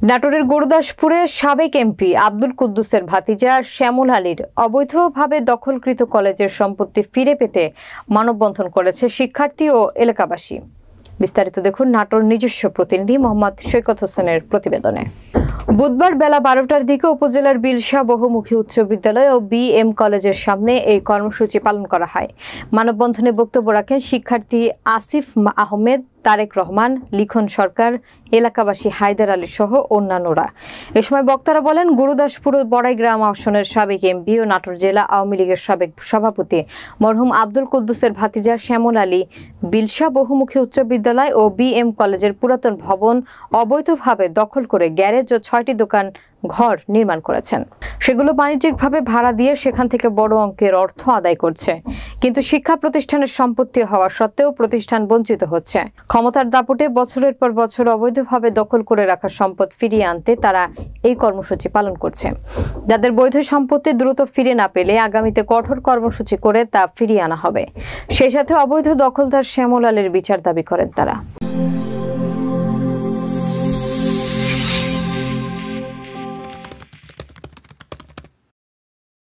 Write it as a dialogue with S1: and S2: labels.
S1: নাটোরের গুরুদাসপুরে সাবেক এমপি আব্দুল কুদ্দুসের ভাতিজা শ্যামল আলীর অবৈধভাবে দখলকৃত কলেজের সম্পত্তি ফিরে পেতে মানববন্ধন করেছে শিক্ষার্থী ও এলাকাবাসী। বিস্তারিত দেখুন নাটোর নিজস্ব প্রতিনিধি মোহাম্মদ সৈকত হোসেনের প্রতিবেদনে। বুধবার বেলা 12টার দিকে উপজেলার বিলশা বহুমুখী উচ্চ বিদ্যালয় ও বিএম কলেজের সামনে এই কর্মসূচি পালন করা হয়। মানববন্ধনে বক্তব্য রাখেন শিক্ষার্থী আসিফ আহমেদ, তারেক রহমান, লিখন সরকার, এলাকাবাসী হায়দার আলী সহ অন্যান্যরা। এ সময় বক্তারা বলেন, গুরুদাসপুর বড়াইগ্রাম আসনের সাবেক এমপি ও নাটোর জেলা আওয়ামী লীগের সাবেক সভাপতি মরহুম আব্দুল কুদ্দুসের ভাতিজা শ্যামল আলী বিলশা বহুমুখী উচ্চ বিদ্যালয় ও বিএম কলেজের পুরাতন ভবন অবৈধভাবে দখল করে গ্যারেজ ও 6টি দোকান ঘর নির্মাণ করেছেন। সেগুলো বাণিজ্যিকভাবে ভাড়া দিয়ে সেখান থেকে বড় অঙ্কের অর্থ আদায় করছে। কিন্তু শিক্ষা প্রতিষ্ঠানের সম্পত্তি হওয়া সত্ত্বেও প্রতিষ্ঠান বঞ্চিত হচ্ছে। ক্ষমতার দাপটে বছরের পর বছর অবৈধভাবে দখল করে রাখা সম্পদ ফিরিয়ে আনতে তারা এই কর্মসূচি পালন করছে। যাদের বৈধ সম্পত্তি দ্রুত ফিরে না পেলে আগামীতে কঠোর কর্মসূচি করে তা ফিরিয়ে আনা হবে। সেই সাথে অবৈধ দখলদার শ্যামল আলীর বিচার দাবি করেন তারা।